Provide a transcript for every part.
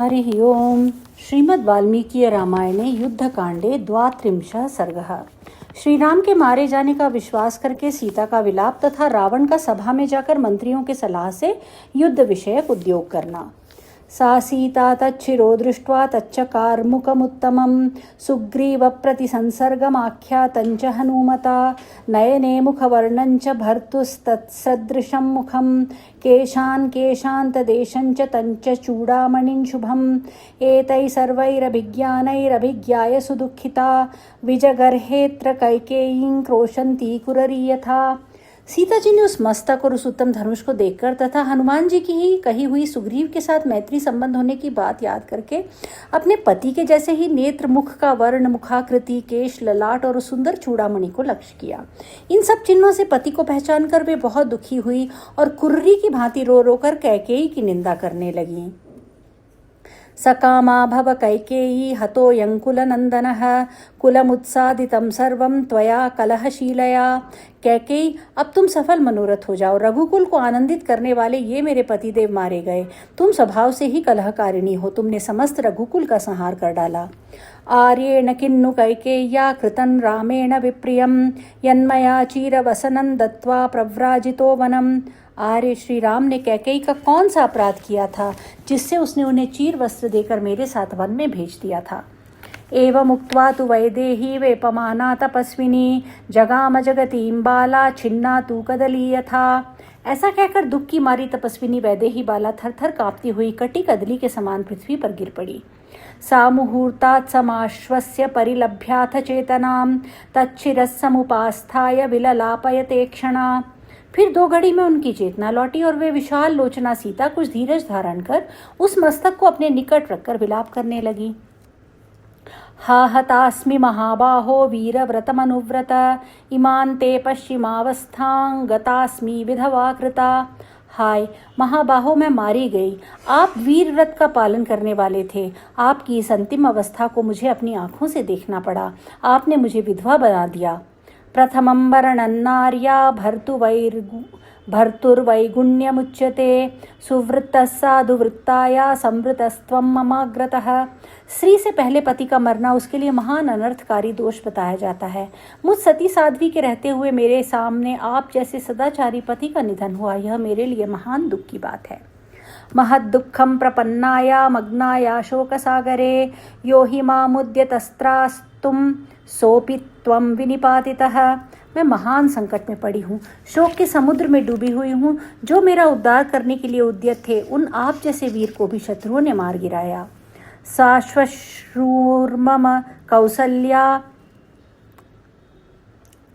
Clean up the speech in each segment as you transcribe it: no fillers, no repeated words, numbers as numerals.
हरिः ओम्। श्रीमद् वाल्मीकि रामायणे युद्धकांडे 32 सर्गः। श्री राम के मारे जाने का विश्वास करके सीता का विलाप तथा रावण का सभा में जाकर मंत्रियों के सलाह से युद्ध विषयक उद्योग करना। सा सीता तच्छिरो दृष्ट्वा तच्चकारमुखमुत्तमं सुग्रीवप्रतिसंसर्गमाख्यातञ्च हनूमता नयने मुखवर्णञ्च भर्तुस्तत्सदृशं मुखं केशान्तदेशञ्च तञ्च चूडामणिं शुभम् एतैः सर्वैरभिज्ञानैरभिज्ञाय सुदुःखिता विजगर्हेऽत्र कैकेयीं क्रोशन्ती कुररी यथा। सीता जी ने उस मस्तक और उस उत्तम धनुष को देखकर तथा हनुमान जी की ही कही हुई सुग्रीव के साथ मैत्री संबंध होने की बात याद करके अपने पति के जैसे ही नेत्र, मुख का वर्ण, मुखाकृति, केश, ललाट और सुंदर चूड़ामणि को लक्ष्य किया। इन सब चिन्हों से पति को पहचान कर वे बहुत दुखी हुई और कुर्री की भांति रो रो कर कैकेयी की निंदा करने लगी। सकामा भव कैकेयी हतोऽयंकुलनंदनः कुलमुत्सादितं सर्वं त्वया कलहशीलया। कैकेयी, अब तुम सफल मनोरथ हो जाओ। रघुकुल को आनंदित करने वाले ये मेरे पतिदेव मारे गए। तुम स्वभाव से ही कलहकारिणी हो, तुमने समस्त रघुकुल का संहार कर डाला। आर्येण किन्नु कैकेय्या कृतं रामेण विप्रियं यन्मया चीरवसनं दत्त्वा प्रव्राजितो वनम्। आर्य, श्री राम ने कैकेयी का कौन सा अपराध किया था जिससे उसने उन्हें चीर वस्त्र देकर मेरे साथ वन में भेज दिया था। एवमुक्त्वा तु वैदेही वेपमाना तपस्विनी जगाम जगतीं बाला छिन्ना तु कदली यथा। ऐसा कहकर दुख की मारी तपस्विनी वैदेही बाला थर थर कांपती हुई कटी कदली के समान पृथ्वी पर गिर पड़ी। सा मुहूर्तात् समाश्वस्य परिलभ्याथ चेतनां तच्छिरस्समुपास्थाय विललापयते क्षणा। फिर 2 घड़ी में उनकी चेतना लौटी और वे विशाल लोचना सीता कुछ धीरज धारण कर उस मस्तक को अपने निकट रखकर विलाप करने लगी। हा हतास्मि महाबाहो वीरव्रतमनुव्रत इमान्ते पश्चिमावस्थां गतास्मि विधवा कृता। हाय महाबाहो, मैं मारी गई। आप वीर व्रत का पालन करने वाले थे। आपकी इस अंतिम अवस्था को मुझे अपनी आंखों से देखना पड़ा। आपने मुझे विधवा बना दिया। प्रथमं वर्णन्नार्या भर्तुर्वैगुण्यमुच्यते सुवृत्तः साधुवृत्ताया संवृतस्त्वं ममाग्रतः। स्त्री से पहले पति का मरना उसके लिए महान अनर्थकारी दोष बताया जाता है। मुझ सती साध्वी के रहते हुए मेरे सामने आप जैसे सदाचारी पति का निधन हुआ, यह मेरे लिए महान दुख की बात है। महद्दुःखं प्रपन्नाया मग्नाया शोकसागरे यो हि मामुद्यतस्त्रास्तुं सोऽपि त्वं विनिपातितः। मैं महान संकट में पड़ी हूँ, शोक के समुद्र में डूबी हुई हूँ। जो मेरा उद्धार करने के लिए उद्यत थे, उन आप जैसे वीर को भी शत्रुओं ने मार गिराया। साश्वश्रूर्मम कौसल्या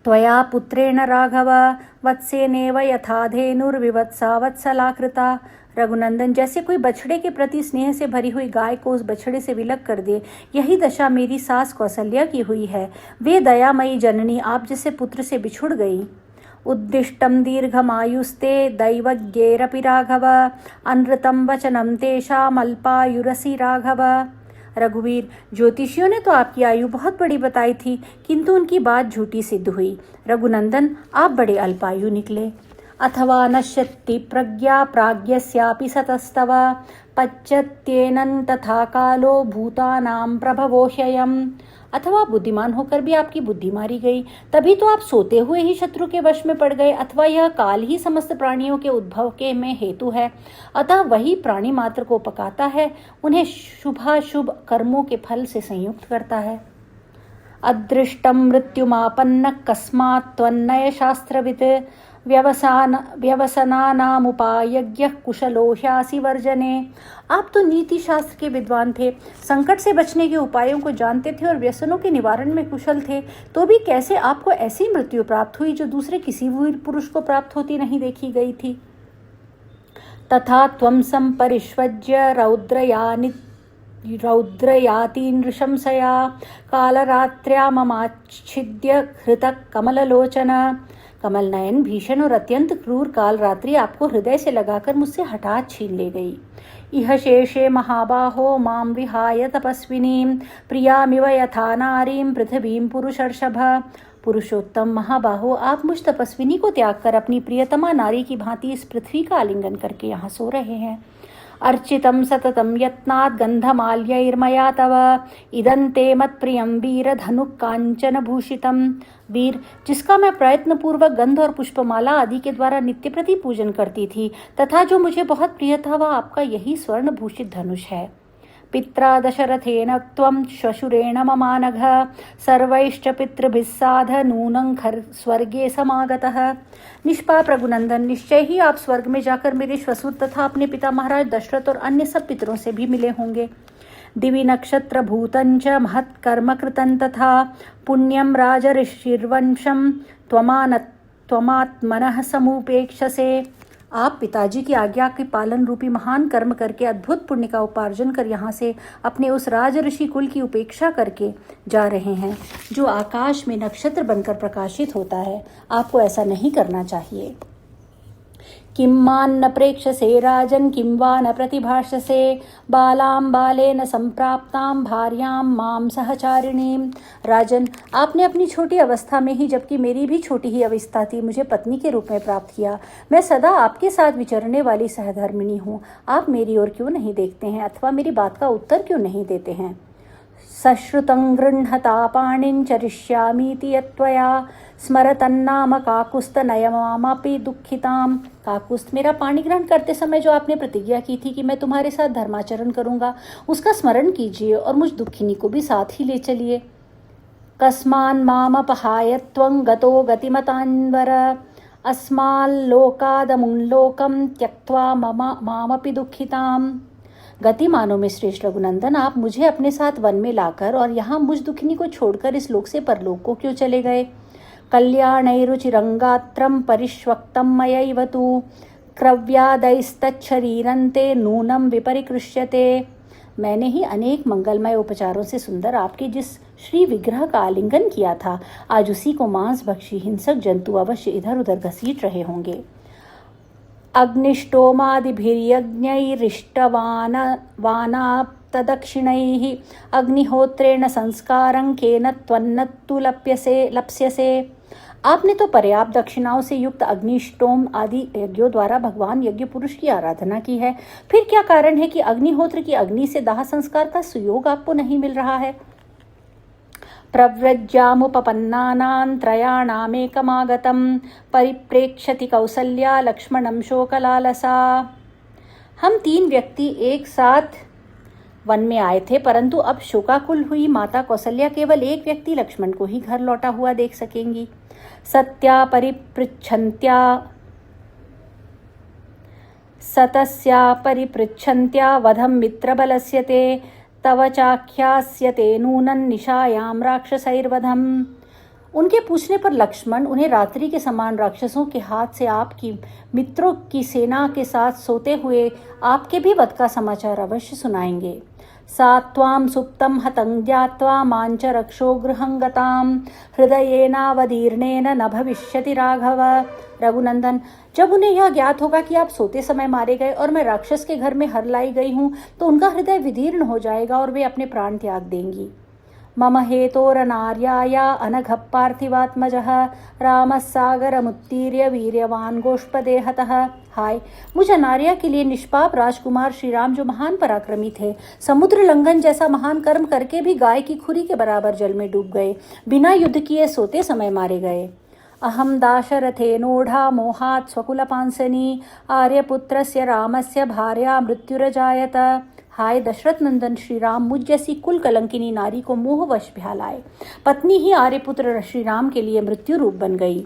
त्वया पुत्रेण राघव वत्सेनेव यथा धेनुर्विवत्सा वत्सलाकृता। रघुनंदन, जैसे कोई बछड़े के प्रति स्नेह से भरी हुई गाय को उस बछड़े से विलग कर दे, यही दशा मेरी सास कौसल्या की हुई है। वे दयामयी जननी आप जैसे पुत्र से बिछुड़ गई। उद्दिष्टं दीर्घमायुस्ते दैवज्ञेरपि राघव अनृतं वचनं तेषामल्पायुरसि राघव। रघुवीर, ज्योतिषियों ने तो आपकी आयु बहुत बड़ी बताई थी, किंतु उनकी बात झूठी सिद्ध हुई। रघुनंदन, आप बड़े अल्पायु निकले। अथवा नश्यति प्रज्ञा प्राज्ञस्यापि सतस्तव पच्यत्येनं तथा कालो भूतानां प्रभवो ह्ययम्। अथवा बुद्धिमान होकर भी आपकी बुद्धि मारी गई, तभी तो आप सोते हुए ही शत्रु के वश में पड़ गए। अथवा यह काल ही समस्त प्राणियों के उद्भव के में हेतु है, अतः वही प्राणी मात्र को पकाता है, उन्हें शुभाशुभ कर्मों के फल से संयुक्त करता है। अदृष्टं मृत्युमापन्न कस्मात् त्वन्नय शास्त्रवित् व्यवसनानामुपायज्ञः कुशलो ह्यासि वर्जने। आप तो नीति शास्त्र के विद्वान थे, संकट से बचने के उपायों को जानते थे और व्यसनों के निवारण में कुशल थे, तो भी कैसे आपको ऐसी मृत्यु प्राप्त हुई जो दूसरे किसी वीर पुरुष को प्राप्त होती नहीं देखी गई थी। तथा त्वं संपरिष्वज्य रौद्रयाति नृशंसया कालरात्र्या ममाच्छिद्य हृतः कमललोचन। कमल नयन, भीषण और अत्यंत क्रूर काल रात्रि आपको हृदय से लगाकर मुझसे हठात छीन ले गई। इह शेषे महाबाहो मां विहाय तपस्विनीं प्रियामिव यथा नारीं पृथिवीं पुरुषर्षभ। पुरुषोत्तम महाबाहो, आप मुझ तपस्विनी को त्याग कर अपनी प्रियतमा नारी की भांति इस पृथ्वी का आलिंगन करके यहाँ सो रहे हैं। अर्चितं सततं यत्नात् गन्धमाल्यैर्मया तव इदन्ते मत्प्रियं वीर धनुक् काञ्चनभूषितं। वीर, जिसका मैं प्रयत्न पूर्वक गंध और पुष्पमाला आदि के द्वारा नित्य प्रति पूजन करती थी तथा जो मुझे बहुत प्रिय था, वह आपका यही स्वर्ण भूषित धनुष है। पित्रा दशरथेन त्वं श्वशुरेण ममानघ सर्वैश्च पितृभिः साध नूनं स्वर्गे समागतः। निष्पाप रघुनंदन, निश्चय ही आप स्वर्ग में जाकर मेरे श्वशुर तथा अपने पिता महाराज दशरथ और अन्य सब पितरों से भी मिले होंगे। दिवि नक्षत्र भूतं च महत्कर्म कृतं तथा पुण्यं राजऋषिर्वंशं त्वमात्मनः समुपेक्षसे। आप पिताजी की आज्ञा के पालन रूपी महान कर्म करके अद्भुत पुण्य का उपार्जन कर यहाँ से अपने उस राज ऋषि कुल की उपेक्षा करके जा रहे हैं जो आकाश में नक्षत्र बनकर प्रकाशित होता है। आपको ऐसा नहीं करना चाहिए। किं मान्न प्रेक्षसे राजन किं वा न प्रतिभाषसे बालां बालेन संप्राप्तां भार्यां मां सहचारिणीं। राजन, आपने अपनी छोटी अवस्था में ही, जबकि मेरी भी छोटी ही अवस्था थी, मुझे पत्नी के रूप में प्राप्त किया। मैं सदा आपके साथ विचरने वाली सहधर्मिणी हूँ। आप मेरी ओर क्यों नहीं देखते हैं अथवा मेरी बात का उत्तर क्यों नहीं देते हैं? सश्रुतं गृह्णता पाणिं चरिष्यामीति यत्त्वया स्मरतन्नाम काकुस्तनयमामपि दुःखिताम्। काकुस्त, मेरा पाणी ग्रहण करते समय जो आपने प्रतिज्ञा की थी कि मैं तुम्हारे साथ धर्माचरण करूंगा, उसका स्मरण कीजिए और मुझ दुखिनी को भी साथ ही ले चलिए। कस्मान् मामपहाय त्वं गतो गतिमतान्वर अस्माल्लोकादमुल्लोकं त्यक्त्वा मामपि दुःखिताम्। गति मानो में श्रेष्ठ रघुनंदन, आप मुझे अपने साथ वन में लाकर और यहाँ मुझ दुखिनी को छोड़कर इस लोक से परलोक को क्यों चले गए? कल्याणैरुचिरंगात्रं परिष्वक्तं मयैव तु क्रव्यादैस्तच्छरीरन्ते नूनं विपरिकृष्यते। मैंने ही अनेक मंगलमय उपचारों से सुंदर आपके जिस श्री विग्रह का आलिंगन किया था, आज उसी को मांस भक्षी हिंसक जंतु अवश्य इधर उधर घसीट रहे होंगे। अग्निष्टोमादिभिर्यज्ञैरिष्टवानाप्तदक्षिणैः अग्निहोत्रेण संस्कारं केन त्वन्नत्तु लप्स्यसे। आपने तो पर्याप्त दक्षिणाओं से युक्त अग्निष्टोम आदि यज्ञों द्वारा भगवान यज्ञ पुरुष की आराधना की है, फिर क्या कारण है कि अग्निहोत्र की अग्नि से दाह संस्कार का सुयोग आपको नहीं मिल रहा है? प्रव्रज्यामुपपन्नानां त्रयाणामेकमागतं परिप्रेक्ष्यति कौसल्या लक्ष्मणं शोकलालसा। हम 3 व्यक्ति एक साथ वन में आए थे, परंतु अब शोकाकुल हुई माता कौसल्या केवल एक व्यक्ति लक्ष्मण को ही घर लौटा हुआ देख सकेंगी। सत्या परिपृच्छन्त्या वधं मित्रबलस्य ते तव चाख्यास्यते नूनन निशायाम राक्षसैर्वधम। उनके पूछने पर लक्ष्मण उन्हें रात्रि के समान राक्षसों के हाथ से आपकी मित्रों की सेना के साथ सोते हुए आपके भी वध का समाचार अवश्य सुनाएंगे। सा त्वां सुप्तं हतं ज्ञात्वा मां च रक्षो गृहं गतां हृदयेनावदीर्णेन न भविष्यति राघव। रघुनंदन, जब उन्हें यह ज्ञात होगा कि आप सोते समय मारे गए और मैं राक्षस के घर में हर लाई गई हूँ, तो उनका हृदय विदीर्ण हो जाएगा और वे अपने प्राण त्याग देंगी। मम हेतोरनार्याया अनघ पार्थिवात्मजः रामः सागरमुत्तीर्य वीर्यवान गोष्पदे हतः। हाय, मुझ अनार्या के लिए निष्पाप राजकुमार श्री राम, जो महान पराक्रमी थे, समुद्र लंघन जैसा महान कर्म करके भी गाय की खुरी के बराबर जल में डूब गए, बिना युद्ध किए सोते समय मारे गए। अहम दाशरथेनोढ़ा मोहात् स्वकुलपांसनी आर्यपुत्रस्य रामस्य भार्या मृत्युरजायत। हाय दशरथ नंदन श्री राम, मुझ जैसी कुल कलंकिनी नारी को मोहवश भ्या लाए। पत्नी ही आर्यपुत्र श्री राम के लिए मृत्यु रूप बन गई।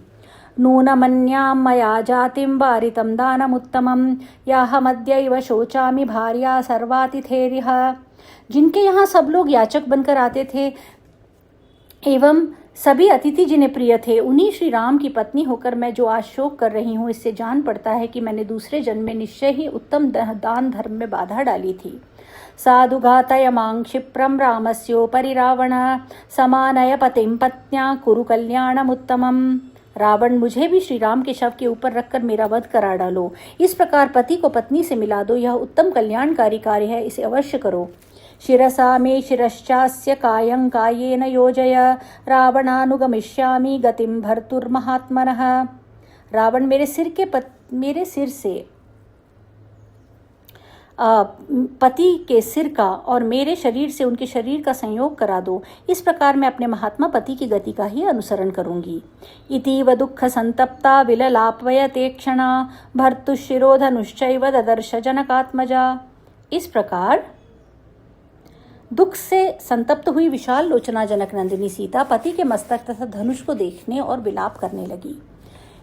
नूनमन्यां मया जातिं वारितं दानमुत्तमं याहमद्यैव शोचामि भार्या सर्वातिथेरिह। जिनके यहाँ सब लोग याचक बनकर आते थे एवं सभी अतिथि जिन्हें प्रिय थे, उन्हीं श्री राम की पत्नी होकर मैं जो आज शोक कर रही हूँ, इससे जान पड़ता है कि मैंने दूसरे जन्म में निश्चय ही उत्तम दान धर्म में बाधा डाली थी। साधु घातय मां क्षिप्रं रामस्योपरि रावण समानय पतिं पत्न्या कुरु कल्याणमुत्तमम्। रावण, मुझे भी श्री राम के शव के ऊपर रखकर मेरा वध करा डालो। इस प्रकार पति को पत्नी से मिला दो, यह उत्तम कल्याणकारी कार्य है, इसे अवश्य करो। शिरसा मे शिरश्चास्य कायं कायेन योजय रावणानुगमिष्यामि गतिं भर्तुर्महात्मनः। रावण, मेरे सिर से पति के सिर का और मेरे शरीर से उनके शरीर का संयोग करा दो। इस प्रकार मैं अपने महात्मा पति की गति का ही अनुसरण करूंगी। इतीव दुःख संतप्ता विललापयते क्षणा भर्तुशिरोधनुश्चैव ददर्श जनकात्मजा। इस प्रकार दुख से संतप्त हुई विशाल लोचना जनक नंदिनी सीता पति के मस्तक तथा धनुष को देखने और विलाप करने लगी।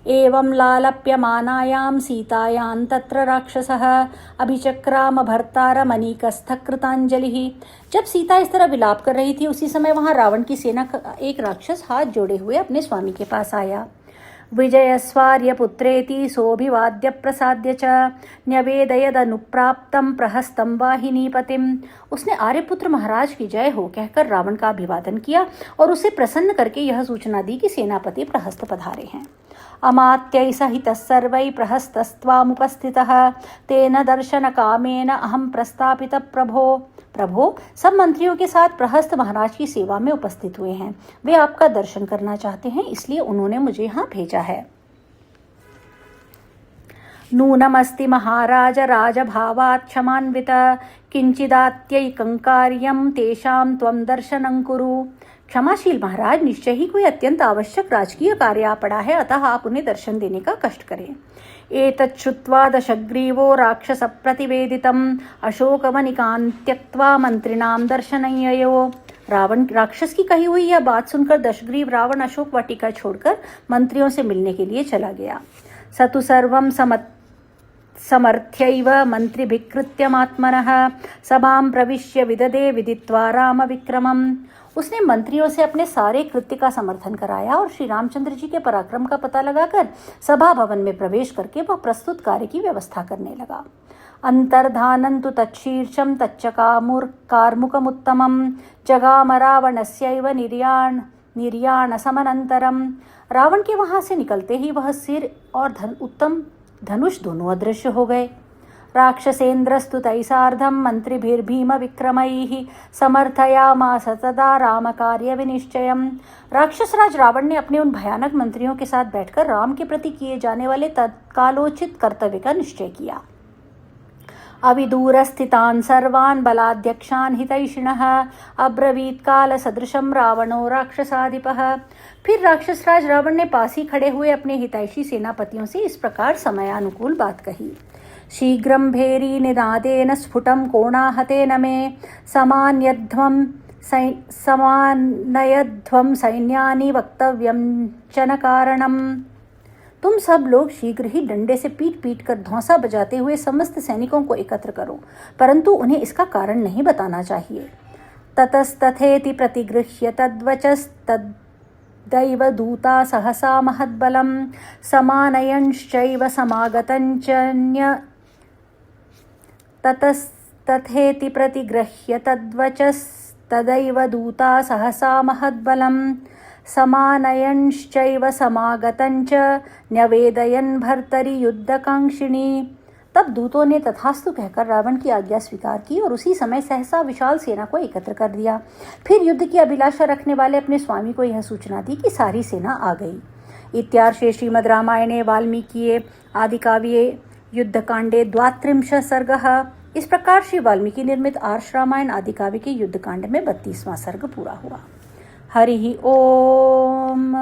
एवं लालप्यमानायां सीतायां तत्र राक्षसः अभिचक्राम भर्तारमनीकस्थ कृतांजलिः। जब सीता इस तरह विलाप कर रही थी, उसी समय वहां रावण की सेना का एक राक्षस हाथ जोड़े हुए अपने स्वामी के पास आया। विजयस्वार्य पुत्रेति सोऽभिवाद्य प्रसाद्य च न्यवेदयदनुप्राप्तं प्रहस्तं वाहिनीपतिम्। उसने आर्यपुत्र महाराज की जय हो कहकर रावण का अभिवादन किया और उसे प्रसन्न करके यह सूचना दी कि सेनापति प्रहस्त पधारे हैं। अमात्यैः सहितः सर्वैः प्रहस्तस्त्वामुपस्थितः तेन दर्शन कामेन अहं प्रस्तापितः प्रभो। प्रभो, सब मंत्रियों के साथ प्रहस्त महाराज की सेवा में उपस्थित हुए हैं। वे आपका दर्शन करना चाहते हैं, इसलिए उन्होंने मुझे यहाँ भेजा है। नूनमस्ति महाराज राजभावात् क्षमान्वित किंचिदात्यैकं कार्यं तेषां त्वं दर्शनं कुरु। क्षमाशील महाराज, निश्चय ही कोई अत्यंत आवश्यक राजकीय कार्य आ पड़ा है, अतः आप उन्हें दर्शन देने का कष्ट करें। एतत् श्रुत्वा दशग्रीवो राक्षस प्रतिवेदितम् अशोकवनिकान् त्यक्त्वा मंत्रिणां दर्शनय्ययो। रावण राक्षस की कही हुई यह बात सुनकर दशग्रीव रावण अशोक वाटिका छोड़कर मंत्रियों से मिलने के लिए चला गया। सतु सर्वं समर्थ्यैव मंत्रिभिकृत्यमात्मनः सभां प्रविश्य विददे विदित्वा राम विक्रमम्। उसने मंत्रियों से अपने सारे कृत्य का समर्थन कराया और श्री रामचंद्र जी के पराक्रम का पता लगाकर सभा भवन में प्रवेश करके वह प्रस्तुत कार्य की व्यवस्था करने लगा। अंतर्धानन्तु तच्छीर्षं तच्चकामुर्कार्मुकमुत्तमं जगाम रावणस्यैव निर्याण समनंतरम। रावण के वहां से निकलते ही वह सिर और उत्तम धनुष दोनों अदृश्य हो गए। राक्षसेन्द्रस्तु तैसार्धं मंत्रिभिर्भीम विक्रमैः समर्थयामास तदा राम कार्य विनिश्चयम्। राक्षसराज रावण ने अपने उन भयानक मंत्रियों के साथ बैठकर राम के प्रति किए जाने वाले तत्कालोचित कर्तव्य का निश्चय किया। अविदूरस्थितान् सर्वान् बलाध्यक्षान् हितैषिणः अब्रवीत् काल सदृशं रावणो राक्षसाधिपः। फिर राक्षसराज रावण ने पास ही खड़े हुए अपने हितैषी सेनापतियों से इस प्रकार समयानुकूल बात कही। शीघ्रं भेरी निनादेन स्फुटं कोणाहतेन मे समानयध्वं सैन्यानि वक्तव्यं च न कारणम्। तुम सब लोग शीघ्र ही डंडे से पीट पीट कर धौंसा बजाते हुए समस्त सैनिकों को एकत्र करो, परंतु उन्हें इसका कारण नहीं बताना चाहिए। ततस्तथेति प्रतिगृह्य तद्वचस्तद्दैव दूता सहसा महद्बलं समानयंश्चैव समागतञ्च ततस्तथेति प्रतिगृह्य तद्वचस्तदैव दूता सहसा महद्बलं समानयंश्चैव समागतञ्च न्यवेदयन् भर्तरि युद्धकांक्षिणी। तब दूतों ने तथास्तु कहकर रावण की आज्ञा स्वीकार की और उसी समय सहसा विशाल सेना को एकत्र कर दिया। फिर युद्ध की अभिलाषा रखने वाले अपने स्वामी को यह सूचना दी कि सारी सेना आ गई। इत्यार्षे श्रीमद् रामायणे वाल्मीकिये आदिकाव्ये युद्धकांडे 32 सर्गः। इस प्रकार श्री वाल्मीकि निर्मित आर्ष रामायण आदिकाव्य के युद्धकांड में 32वां सर्ग पूरा हुआ। हरि ओम।